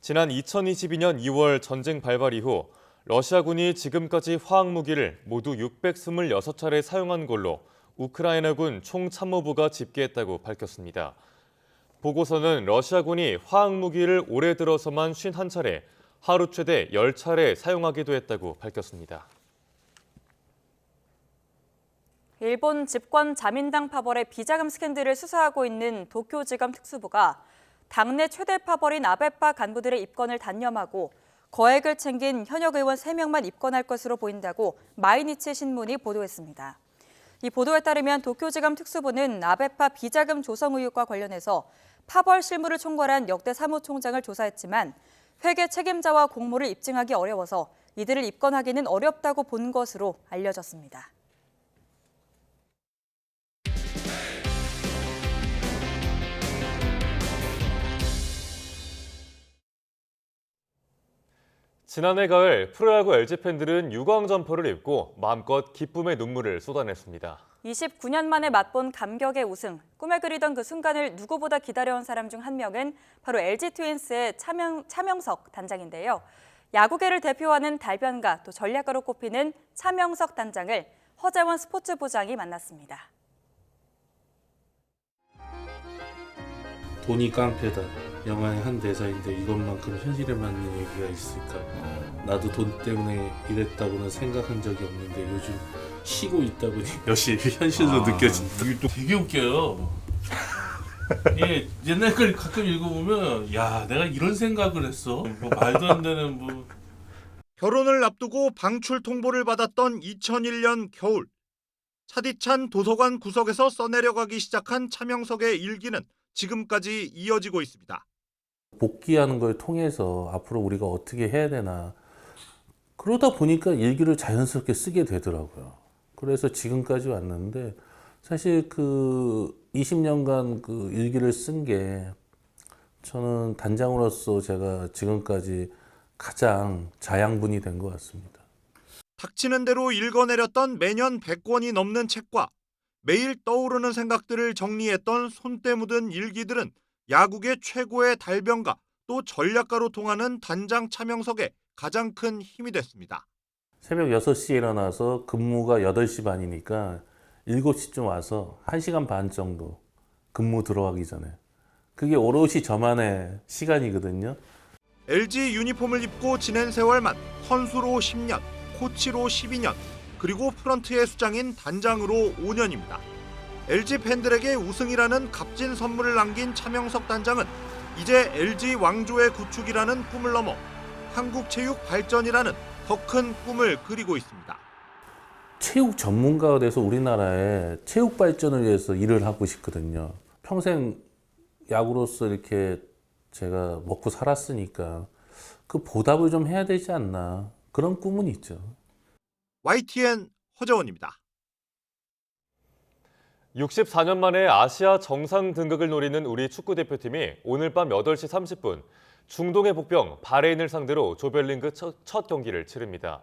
지난 2022년 2월 전쟁 발발 이후 러시아군이 지금까지 화학무기를 모두 626차례 사용한 걸로 우크라이나군 총참모부가 집계했다고 밝혔습니다. 보고서는 러시아군이 화학무기를 올해 들어서만 51차례, 하루 최대 10차례 사용하기도 했다고 밝혔습니다. 일본 집권 자민당 파벌의 비자금 스캔들을 수사하고 있는 도쿄지검 특수부가 당내 최대 파벌인 아베파 간부들의 입건을 단념하고 거액을 챙긴 현역 의원 3명만 입건할 것으로 보인다고 마이니치 신문이 보도했습니다. 이 보도에 따르면 도쿄지검 특수부는 아베파 비자금 조성 의혹과 관련해서 파벌 실무를 총괄한 역대 사무총장을 조사했지만 회계 책임자와 공모를 입증하기 어려워서 이들을 입건하기는 어렵다고 본 것으로 알려졌습니다. 지난해 가을 프로야구 LG팬들은 유광 점퍼를 입고 마음껏 기쁨의 눈물을 쏟아냈습니다. 29년 만에 맛본 감격의 우승, 꿈에 그리던 그 순간을 누구보다 기다려온 사람 중 한 명은 바로 LG 트윈스의 차명석 단장인데요. 야구계를 대표하는 달변가 또 전략가로 꼽히는 차명석 단장을 허재원 스포츠부장이 만났습니다. 돈이 깡패다. 영화의 한 대사인데 이것만큼 현실에 맞는 얘기가 있을까. 나도 돈 때문에 이랬다고는 생각한 적이 없는데 요즘 쉬고 있다 보니 역시 현실로 느껴진다. 이게 또 되게 웃겨요. 예, 옛날 걸 가끔 읽어보면 야, 내가 이런 생각을 했어. 뭐 말도 안 되는 뭐. 결혼을 앞두고 방출 통보를 받았던 2001년 겨울. 차디찬 도서관 구석에서 써내려가기 시작한 차명석의 일기는 지금까지 이어지고 있습니다. 복귀하는 걸 통해서 앞으로 우리가 어떻게 해야 되나. 그러다 보니까 일기를 자연스럽게 쓰게 되더라고요. 그래서 지금까지 왔는데 사실 그 20년간 그 일기를 쓴 게 저는 단장으로서 제가 지금까지 가장 자양분이 된 것 같습니다. 닥치는 대로 읽어내렸던 매년 100권이 넘는 책과 매일 떠오르는 생각들을 정리했던 손때 묻은 일기들은 야구계 최고의 달변가 또 전략가로 통하는 단장 차명석의 가장 큰 힘이 됐습니다. 새벽 6시에 일어나서 근무가 8시 반이니까 7시쯤 와서 1시간 반 정도 근무 들어가기 전에. 그게 오롯이 저만의 시간이거든요. LG 유니폼을 입고 지낸 세월만 선수로 10년, 코치로 12년, 그리고 프런트의 수장인 단장으로 5년입니다. LG 팬들에게 우승이라는 값진 선물을 남긴 차명석 단장은 이제 LG 왕조의 구축이라는 꿈을 넘어 한국 체육 발전이라는 더 큰 꿈을 그리고 있습니다. 체육 전문가가 돼서 우리나라의 체육 발전을 위해서 일을 하고 싶거든요. 평생 야구로서 이렇게 제가 먹고 살았으니까 그 보답을 좀 해야 되지 않나. 그런 꿈은 있죠. YTN 허재원입니다. 64년 만에 아시아 정상 등극을 노리는 우리 축구대표팀이 오늘 밤 8시 30분 중동의 복병 바레인을 상대로 조별리그 첫 경기를 치릅니다.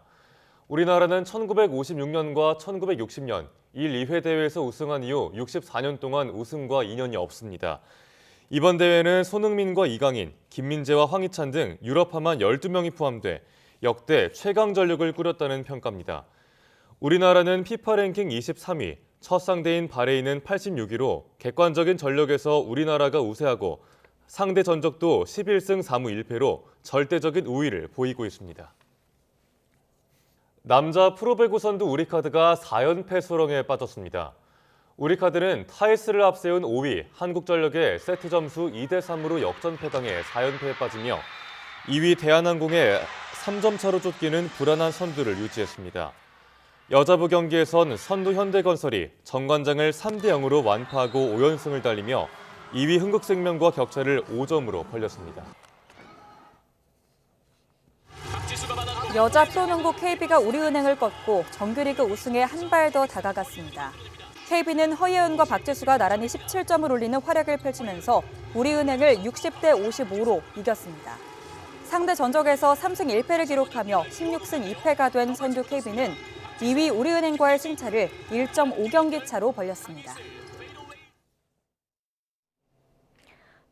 우리나라는 1956년과 1960년 1, 2회 대회에서 우승한 이후 64년 동안 우승과 인연이 없습니다. 이번 대회는 손흥민과 이강인, 김민재와 황희찬 등 유럽파만 12명이 포함돼 역대 최강 전력을 꾸렸다는 평가입니다. 우리나라는 FIFA 랭킹 23위, 첫 상대인 바레인은 86위로 객관적인 전력에서 우리나라가 우세하고 상대 전적도 11승 4무 1패로 절대적인 우위를 보이고 있습니다. 남자 프로배구 선두 우리카드가 4연패 소렁에 빠졌습니다. 우리카드는 타이스를 앞세운 5위 한국전력에 세트 점수 2대3으로 역전패당해 4연패에 빠지며 2위 대한항공에 3점 차로 쫓기는 불안한 선두를 유지했습니다. 여자부 경기에선 선두 현대건설이 정관장을 3대0으로 완파하고 5연승을 달리며 2위 흥국생명과 격차를 5점으로 벌렸습니다. 여자 프로농구 KB가 우리은행을 꺾고 정규리그 우승에 한 발 더 다가갔습니다. KB는 허예은과 박지수가 나란히 17점을 올리는 활약을 펼치면서 우리은행을 60대 55로 이겼습니다. 상대 전적에서 3승 1패를 기록하며 16승 2패가 된 선두 KB는 2위 우리은행과의 승차를 1.5경기 차로 벌렸습니다.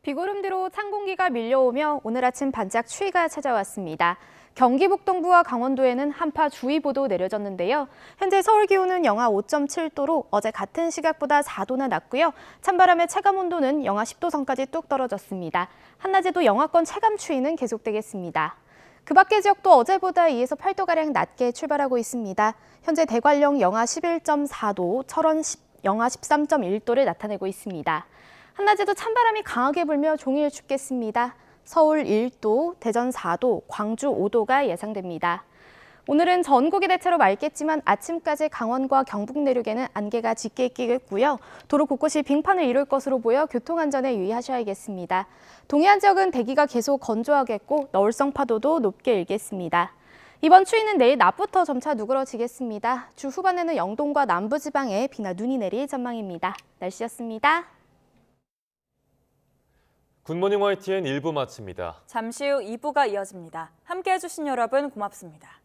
비구름 뒤로 찬 공기가 밀려오며 오늘 아침 반짝 추위가 찾아왔습니다. 경기 북동부와 강원도에는 한파주의보도 내려졌는데요. 현재 서울 기온은 영하 5.7도로 어제 같은 시각보다 4도나 낮고요. 찬바람의 체감온도는 영하 10도 선까지 뚝 떨어졌습니다. 한낮에도 영하권 체감 추위는 계속되겠습니다. 그 밖의 지역도 어제보다 2에서 8도가량 낮게 출발하고 있습니다. 현재 대관령 영하 11.4도, 철원 영하 13.1도를 나타내고 있습니다. 한낮에도 찬바람이 강하게 불며 종일 춥겠습니다. 서울 1도, 대전 4도, 광주 5도가 예상됩니다. 오늘은 전국이 대체로 맑겠지만 아침까지 강원과 경북 내륙에는 안개가 짙게 끼겠고요. 도로 곳곳이 빙판을 이룰 것으로 보여 교통안전에 유의하셔야겠습니다. 동해안 지역은 대기가 계속 건조하겠고 너울성 파도도 높게 일겠습니다. 이번 추위는 내일 낮부터 점차 누그러지겠습니다. 주 후반에는 영동과 남부지방에 비나 눈이 내릴 전망입니다. 날씨였습니다. 굿모닝 YTN 1부 마칩니다. 잠시 후 2부가 이어집니다. 함께해 주신 여러분 고맙습니다.